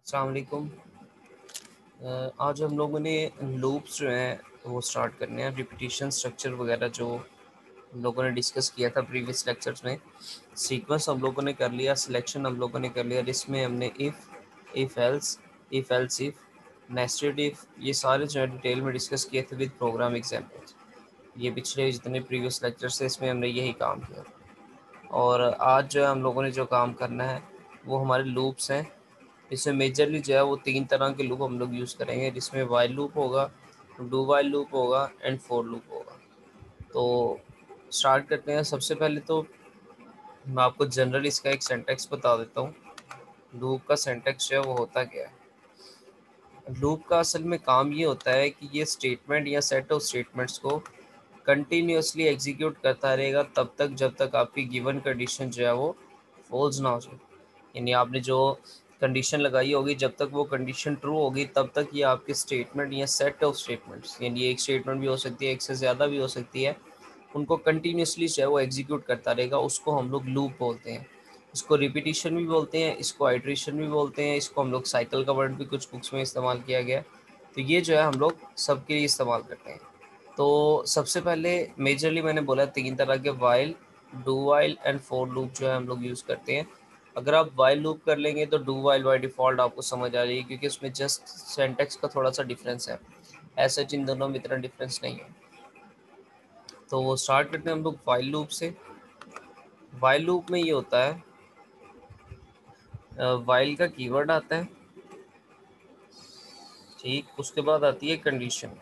अस्सलाम वालेकुम। आज हम लोगों ने लूप्स जो हैं वो स्टार्ट करने हैं। रिपीटिशन स्ट्रक्चर वगैरह जो हम लोगों ने डिस्कस किया था प्रीवियस लेक्चर्स में, सीक्वेंस हम लोगों ने कर लिया, सिलेक्शन हम लोगों ने कर लिया, जिसमें हमने if else if, nested if, ये सारे जो है डिटेल में डिस्कस किए थे विद प्रोग्राम एग्जाम्पल्स। ये पिछले जितने प्रीवियस लेक्चर्स थे इसमें हमने यही काम किया। और आज जो है हम लोगों ने जो काम करना है वो हमारे लूप्स हैं। इसमें मेजरली जो है वो 3 तरह के लूप हम लोग यूज़ करेंगे, जिसमें व्हाइल लूप होगा, डू व्हाइल लूप होगा एंड फॉर लूप होगा। तो स्टार्ट करते हैं। सबसे पहले तो मैं आपको जनरल इसका एक सिंटैक्स बता देता हूँ। लूप का सिंटैक्स जो है वो होता क्या है। लूप का असल में काम ये होता है कि ये स्टेटमेंट या सेट ऑफ स्टेटमेंट्स को कंटिन्यूअसली एग्जीक्यूट करता रहेगा तब तक जब तक आपकी गिवन कंडीशन जो है वो फॉल्स ना हो जाए। यानी आपने जो कंडीशन लगाई होगी, जब तक वो कंडीशन ट्रू होगी तब तक ये आपके स्टेटमेंट या सेट ऑफ स्टेटमेंट्स, यानी एक स्टेटमेंट भी हो सकती है, एक से ज़्यादा भी हो सकती है, उनको कंटिन्यूसली जो है वो एग्जीक्यूट करता रहेगा। उसको हम लोग लूप बोलते हैं। इसको रिपीटिशन भी बोलते हैं, इसको आइट्रेशन भी बोलते हैं, इसको हम लोग साइकिल का वर्ड भी कुछ बुक्स में इस्तेमाल किया गया है। तो ये जो है हम लोग सबके लिए इस्तेमाल करते हैं। तो सबसे पहले मेजरली मैंने बोला 3 तरह के, while, do while and for loop जो है हम लोग यूज़ करते हैं। अगर आप व्हाइल लूप कर लेंगे तो डू व्हाइल बाय डिफ़ॉल्ट आपको समझ आ जाएगी, क्योंकि उसमें जस्ट सिंटैक्स का थोड़ा-सा डिफरेंस है। ऐसा इन दोनों में इतना डिफरेंस नहीं है। तो वो स्टार्ट करते हैं हम लोग व्हाइल लूप से। व्हाइल लूप में ये होता है, व्हाइल का कीवर्ड आता है, ठीक, उसके बाद आती है कंडीशन।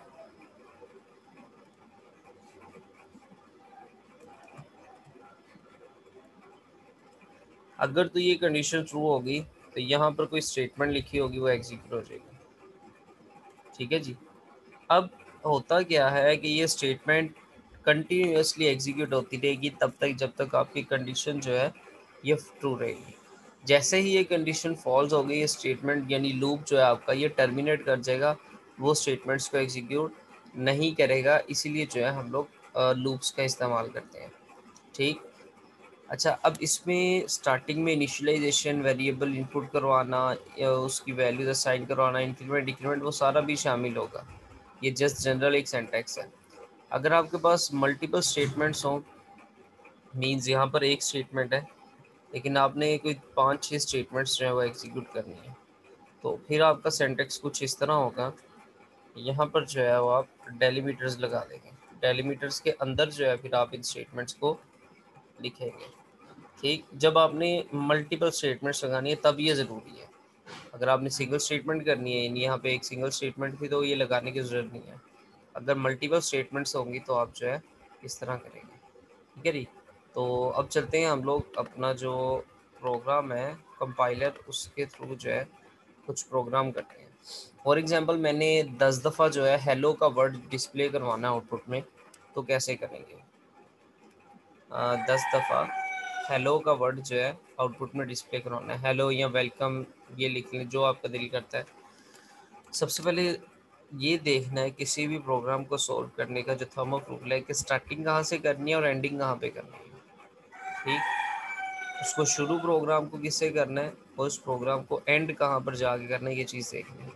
अगर तो ये कंडीशन ट्रू होगी तो यहाँ पर कोई स्टेटमेंट लिखी होगी वो एग्जीक्यूट हो जाएगी। ठीक है जी। अब होता क्या है कि ये स्टेटमेंट कंटिन्यूअसली एग्जीक्यूट होती रहेगी तब तक जब तक आपकी कंडीशन जो है ये ट्रू रहेगी। जैसे ही ये कंडीशन फॉल्स हो गई, ये स्टेटमेंट यानी लूप जो है आपका ये टर्मिनेट कर जाएगा, वो स्टेटमेंट्स को एग्जीक्यूट नहीं करेगा। इसीलिए जो है हम लोग लूप्स का इस्तेमाल करते हैं। ठीक। अच्छा, अब इसमें स्टार्टिंग में इनिशियलाइजेशन, वेरिएबल इनपुट करवाना या उसकी वैल्यूज असाइन करवाना, इंक्रीमेंट डिक्रीमेंट, वो सारा भी शामिल होगा। ये जस्ट जनरल एक सिंटैक्स है। अगर आपके पास मल्टीपल स्टेटमेंट्स हों, मींस यहाँ पर एक स्टेटमेंट है लेकिन आपने कोई 5-6 स्टेटमेंट्स जो है वो एग्जीक्यूट करनी है, तो फिर आपका सिंटैक्स कुछ इस तरह होगा। यहाँ पर जो है वो आप डेलीमीटर्स लगा देंगे। डेलीमीटर्स के अंदर जो है फिर आप इन स्टेटमेंट्स को लिखेंगे। ठीक। जब आपने मल्टीपल स्टेटमेंट्स लगानी है तब ये ज़रूरी है। अगर आपने सिंगल स्टेटमेंट करनी है, यहाँ पे एक सिंगल स्टेटमेंट थी तो ये लगाने की ज़रूरत नहीं है। अगर मल्टीपल स्टेटमेंट्स होंगी तो आप जो है इस तरह करेंगे। ठीक है जी। तो अब चलते हैं हम लोग अपना जो प्रोग्राम है कंपाइलर, उसके थ्रू जो है कुछ प्रोग्राम करते हैं। फॉर एग्जांपल मैंने 10 दफ़ा जो है हेलो का वर्ड डिस्प्ले करवाना है आउटपुट में, तो कैसे करेंगे। 10 दफ़ा हेलो का वर्ड जो है आउटपुट में डिस्प्ले करवाना है, हेलो या वेलकम, ये लिख लें जो आपका दिल करता है। सबसे पहले ये देखना है किसी भी प्रोग्राम को सॉल्व करने का जो थंब ऑफ रूल है कि स्टार्टिंग कहाँ से करनी है और एंडिंग कहाँ पे करनी है। ठीक। उसको शुरू प्रोग्राम को किससे करना है और उस प्रोग्राम को एंड कहाँ पर जाके करना है, ये चीज़ देखनी है।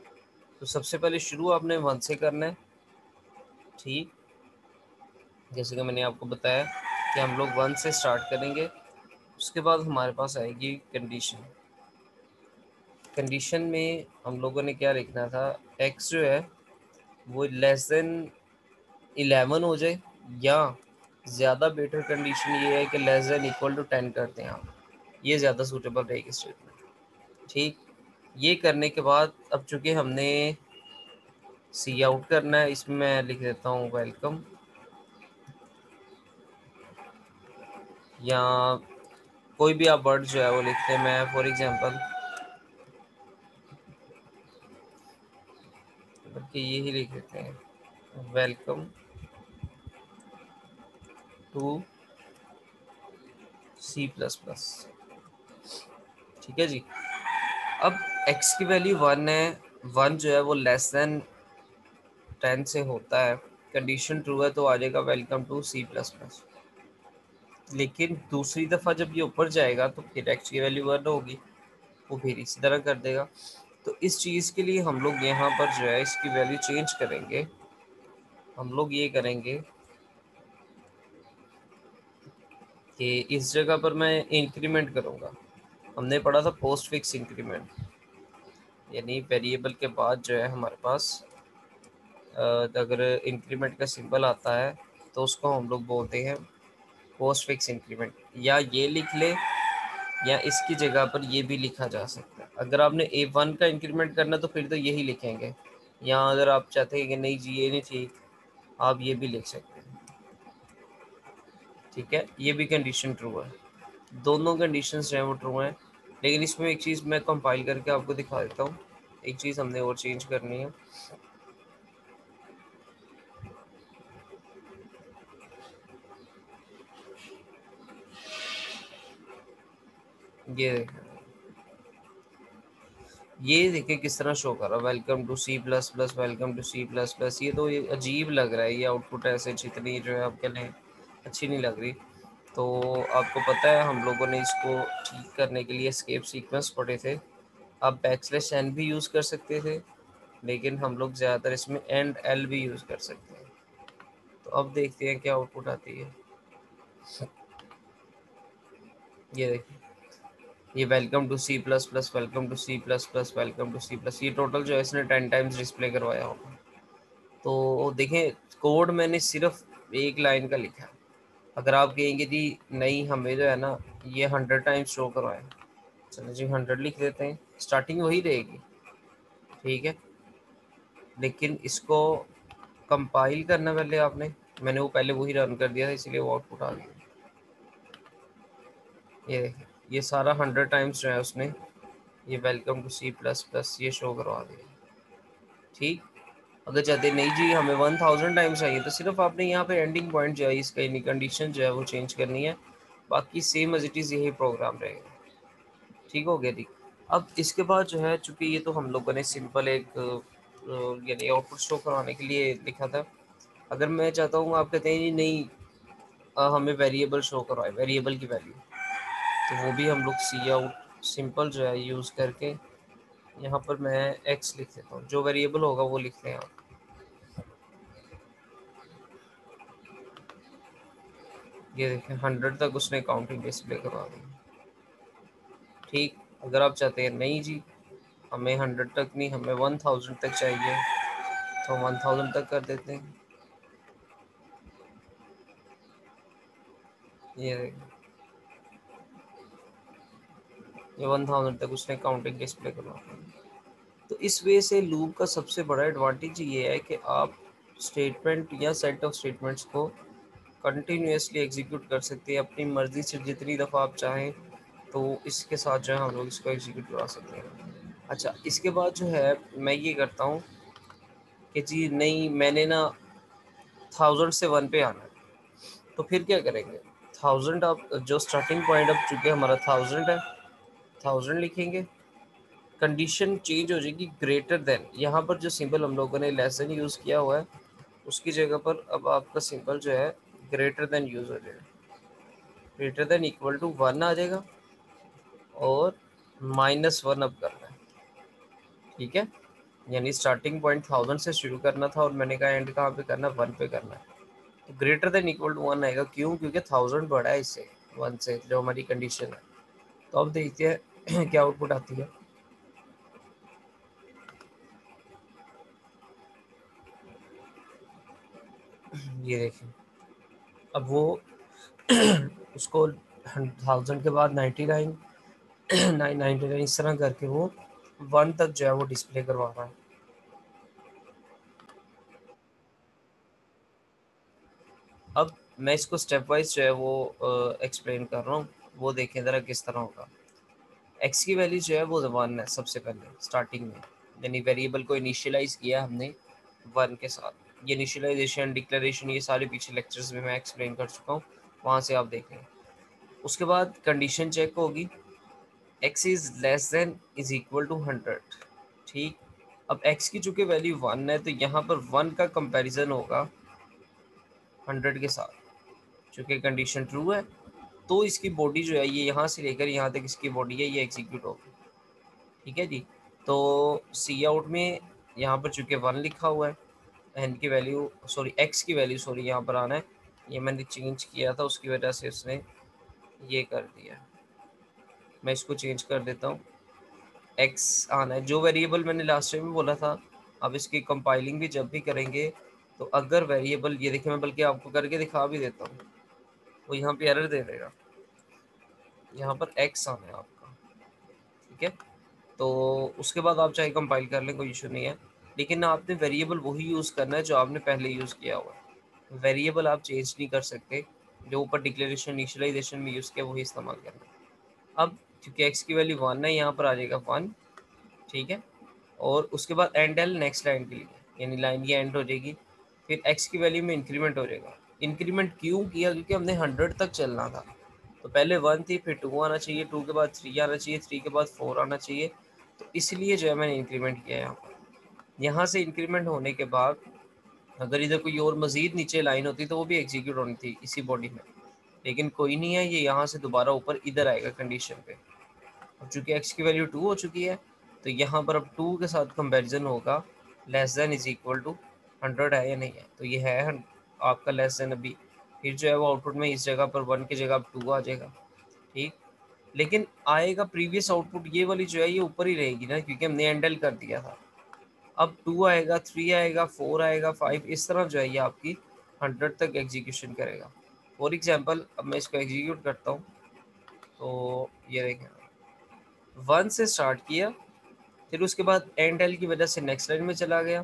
तो सबसे पहले शुरू आपने 1 से करना है। ठीक। जैसे कि मैंने आपको बताया कि हम लोग 1 से स्टार्ट करेंगे। उसके बाद हमारे पास आएगी कंडीशन। कंडीशन में हम लोगों ने क्या लिखना था, एक्स जो है वो लेस देन 11 हो जाए, या ज़्यादा बेटर कंडीशन ये है कि लेस देन इक्वल टू 10 करते हैं आप, ये ज़्यादा सूटेबल रहेगी स्टेटमेंट। ठीक। ये करने के बाद अब चूँकि हमने सी आउट करना है, इसमें मैं लिख देता हूँ वेलकम, या कोई भी आप वर्ड जो है वो लिखते हैं। मैं फॉर एग्जांपल बल्कि यही लिख देते हैं, वेलकम टू C++। ठीक है जी। अब x की वैल्यू 1 है, 1 जो है वो लेस देन 10 से होता है, कंडीशन ट्रू है तो आ जाएगा वेलकम टू C++। लेकिन दूसरी दफ़ा जब ये ऊपर जाएगा तो फिर x की वैल्यू 1 होगी, वो फिर इसी तरह कर देगा। तो इस चीज़ के लिए हम लोग यहाँ पर जो है इसकी वैल्यू चेंज करेंगे। हम लोग ये करेंगे कि इस जगह पर मैं इंक्रीमेंट करूँगा। हमने पढ़ा था पोस्ट फिक्स इंक्रीमेंट, यानी वेरिएबल के बाद जो है हमारे पास अगर इंक्रीमेंट का सिंबल आता है तो उसको हम लोग बोलते हैं पोस्ट फिक्स इंक्रीमेंट। या ये लिख ले, या इसकी जगह पर ये भी लिखा जा सकता है। अगर आपने A1 का इंक्रीमेंट करना तो फिर तो यही लिखेंगे, या अगर आप चाहते हैं कि नहीं जी ये नहीं ठीक, आप ये भी लिख सकते हैं। ठीक है, ये भी कंडीशन ट्रू है, दोनों कंडीशन जो है वो ट्रू हैं। लेकिन इसमें एक चीज़ मैं कंपाइल करके आपको दिखा देता हूँ। एक चीज़ हमने और चेंज करनी है। ये देखिए किस तरह शो कर रहा है, welcome to C plus plus, welcome to C plus plus. ये तो ये अजीब लग रहा है, ये आउटपुट ऐसे जितनी जो है आपके लिए अच्छी नहीं लग रही। तो आपको पता है हम लोगों ने इसको ठीक करने के लिए एस्केप सीक्वेंस पढ़े थे। आप बैकस्लैश एन भी यूज़ कर सकते थे, लेकिन हम लोग ज़्यादातर इसमें एंड एल भी यूज़ कर सकते हैं। तो अब देखते हैं क्या आउटपुट आती है। ये देखिए, ये welcome to C plus plus, welcome to C plus plus, welcome to C plus, ये टोटल जो है इसने 10 टाइम्स डिस्प्ले करवाया होगा। तो देखें, कोड मैंने सिर्फ एक लाइन का लिखा है। अगर आप कहेंगे जी नहीं हमें जो है ना ये 100 टाइम्स शो करवाएं, चलो जी 100 लिख देते हैं, स्टार्टिंग वही रहेगी। ठीक है, लेकिन इसको कंपाइल करना पहले आपने, मैंने वो पहले वही रन कर दिया था इसलिए वो आउटपुट आ गया। ये देखिए, ये सारा 100 टाइम्स जो है उसने ये welcome to C plus plus ये शो करवा दिया। ठीक, अगर चाहते नहीं जी हमें 1000 टाइम्स चाहिए तो सिर्फ आपने यहाँ पे एंडिंग पॉइंट जो है इसका कंडीशन जो है वो चेंज करनी है, बाकी सेम एज इट इज़ यही प्रोग्राम रहेगा। ठीक हो गया जी। अब इसके बाद जो है, चूंकि ये तो हम लोगों ने सिंपल एक यानी आउटपुट शो करवाने के लिए लिखा था। अगर मैं चाहता हूँ, आप कहते हैं जी नहीं हमें वेरिएबल शो करवाए, वेरिएबल की वैल्यू, तो वो भी हम लोग सी आउट सिंपल जो है यूज़ करके यहाँ पर मैं एक्स लिख देता हूँ, जो वेरिएबल होगा वो लिखते हैं आप। ये देखें 100 तक उसने काउंटिंग डिस्प्ले करवा दी। ठीक, अगर आप चाहते हैं नहीं जी हमें 100 तक नहीं, हमें 1000 तक चाहिए, तो 1000 तक कर देते हैं। ये देखें, ये 1000 तक उसने काउंटिंग डिस्प्ले करवा दी। तो इस वे से लूप का सबसे बड़ा एडवांटेज ये है कि आप स्टेटमेंट या सेट ऑफ स्टेटमेंट्स को कंटिन्यूसली एग्जीक्यूट कर सकते हैं अपनी मर्ज़ी से, जितनी दफ़ा आप चाहें। तो इसके साथ जो है हम लोग इसको एग्जीक्यूट करवा सकते हैं। अच्छा, इसके बाद जो है मैं ये करता हूँ कि जी नहीं मैंने ना 1000 से 1 पे आना है, तो फिर क्या करेंगे, 1000 आप जो स्टार्टिंग पॉइंट अब चूँकि हमारा 1000 है, 1000 लिखेंगे, कंडीशन चेंज हो जाएगी ग्रेटर देन। यहाँ पर जो सिंबल हम लोगों ने लेस देन यूज़ किया हुआ है उसकी जगह पर अब आपका सिंबल जो है ग्रेटर देन यूज़ हो जाएगा, ग्रेटर देन इक्वल टू 1 आ जाएगा, और -1 अब करना है। ठीक है, यानी स्टार्टिंग पॉइंट 1000 से शुरू करना था और मैंने कहा एंड कहाँ पे करना है, 1 पे करना है। तो ग्रेटर देन इक्वल टू 1 आएगा, क्यों, क्योंकि 1000 बड़ा है इससे 1 से, जो हमारी कंडीशन है। तो अब देखते हैं क्या आउटपुट आती है। ये देखें, अब वो उसको 1000 के बाद 99 999 इस तरह करके वो 1 तक जो है वो डिस्प्ले करवा रहा है। अब मैं इसको स्टेप वाइज जो है वो एक्सप्लेन कर रहा हूँ, वो देखें ज़रा किस तरह होगा। एक्स की वैल्यू जो है वो 1 है सबसे पहले स्टार्टिंग में, यानी वेरिएबल को इनिशियलाइज किया हमने 1 के साथ। ये इनिशियलाइजेशन डिक्लेरेशन ये सारे पीछे लेक्चर्स में मैं एक्सप्लेन कर चुका हूँ, वहाँ से आप देखें। उसके बाद कंडीशन चेक होगी, X is less than is equal to 100। ठीक, अब एक्स की चूँकि वैल्यू 1 है तो यहाँ पर 1 का कंपैरिजन होगा 100 के साथ, चूँकि कंडीशन ट्रू है। तो इसकी बॉडी जो है ये यहाँ से लेकर यहाँ तक इसकी बॉडी है ये एग्जीक्यूट होगी। ठीक है जी। तो सी आउट में यहाँ पर चूँकि 1 लिखा हुआ है, एन की वैल्यू सॉरी एक्स की वैल्यू सॉरी यहाँ पर आना है, ये मैंने चेंज किया था उसकी वजह से उसने ये कर दिया। मैं इसको चेंज कर देता हूँ, एक्स आना है जो वेरिएबल मैंने लास्ट टाइम भी बोला था। अब इसकी कंपाइलिंग भी जब भी करेंगे तो अगर वेरिएबल ये देखिए, मैं बल्कि आपको करके दिखा भी देता हूँ, वो यहाँ पे एरर दे देगा। यहाँ पर एक्स आना है आपका, ठीक है। तो उसके बाद आप चाहे कंपाइल कर लें, कोई इशू नहीं है, लेकिन आपने वेरिएबल वही यूज़ करना है जो आपने पहले यूज़ किया हुआ है। वेरिएबल आप चेंज नहीं कर सकते, जो ऊपर डिक्लेरेशन इनिशियलाइजेशन में यूज़ किया वही इस्तेमाल करना है। अब क्योंकि एक्स की वैल्यू 1 है, यहाँ पर आ जाएगा 1, ठीक है। और उसके बाद एंड एल नेक्स्ट लाइन के लिए, यानी लाइन की एंड हो जाएगी। फिर एक्स की वैल्यू में इंक्रीमेंट हो जाएगा। इंक्रीमेंट क्यों किया? क्योंकि हमने 100 तक चलना था। तो पहले 1 थी, फिर 2 आना चाहिए, 2 के बाद 3 आना चाहिए, 3 के बाद 4 आना चाहिए। तो इसलिए जो है मैंने इंक्रीमेंट किया यहाँ पर। यहाँ से इंक्रीमेंट होने के बाद अगर इधर कोई और मज़ीद नीचे लाइन होती तो वो भी एग्जीक्यूट होनी थी इसी बॉडी में, लेकिन कोई नहीं है, ये यहाँ से दोबारा ऊपर इधर आएगा कंडीशन पे। अब चूँकि एक्स की वैल्यू 2 हो चुकी है, तो यहाँ पर अब 2 के साथ कंपैरिजन होगा, less than is equal to 100 है या नहीं है। तो ये है आपका लेस देन अभी। फिर जो है वो आउटपुट में इस जगह पर 1 की जगह अब 2 आ जाएगा, ठीक। लेकिन आएगा प्रीवियस आउटपुट, ये वाली जो है ये ऊपर ही रहेगी ना, क्योंकि हमने हैंडल कर दिया था। अब 2 आएगा, 3 आएगा, 4 आएगा, 5, इस तरह जो है ये आपकी 100 तक एग्जीक्यूशन करेगा। फॉर एग्जांपल अब मैं इसको एग्जीक्यूट करता हूँ, तो ये देखें 1 से स्टार्ट किया, फिर उसके बाद एंड एल की वजह से नेक्स्ट लाइन में चला गया,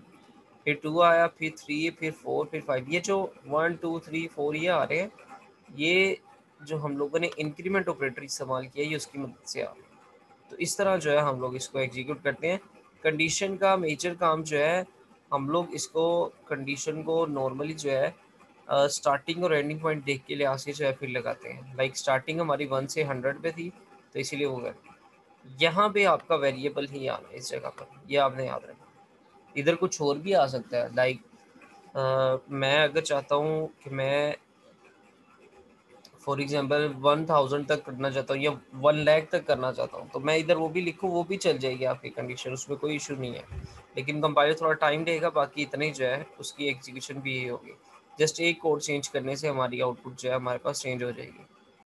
फिर 2 आया, फिर 3, फिर 4, फिर 5। ये जो 1 2 3 4 ये आ रहे हैं, ये जो हम लोगों ने इंक्रीमेंट ऑपरेटर इस्तेमाल किया ये उसकी मदद से आ रहे हैं। तो इस तरह जो है हम लोग इसको एग्जीक्यूट करते हैं। कंडीशन का मेजर काम जो है, हम लोग इसको कंडीशन को नॉर्मली जो है स्टार्टिंग और एंडिंग पॉइंट देख के लिहाज से जो है फिर लगाते हैं। लाइक स्टार्टिंग हमारी 1 से 100 पे थी, तो इसीलिए वो कर यहाँ पे आपका वेरिएबल ही आना है इस जगह पर, ये आपने याद रखना। इधर कुछ और भी आ सकता है, लाइक मैं अगर चाहता हूँ कि मैं फॉर एग्जांपल 1000 तक करना चाहता हूँ या 1 लाख तक करना चाहता हूँ, तो मैं इधर वो भी लिखूँ, वो भी चल जाएगी आपकी कंडीशन, उसमें कोई इशू नहीं है। लेकिन कंपाइलर थोड़ा टाइम लेगा, बाकी इतनी जो है उसकी एग्जीक्यूशन भी यही होगी। जस्ट एक कोड चेंज करने से हमारी आउटपुट जो है हमारे पास चेंज हो जाएगी।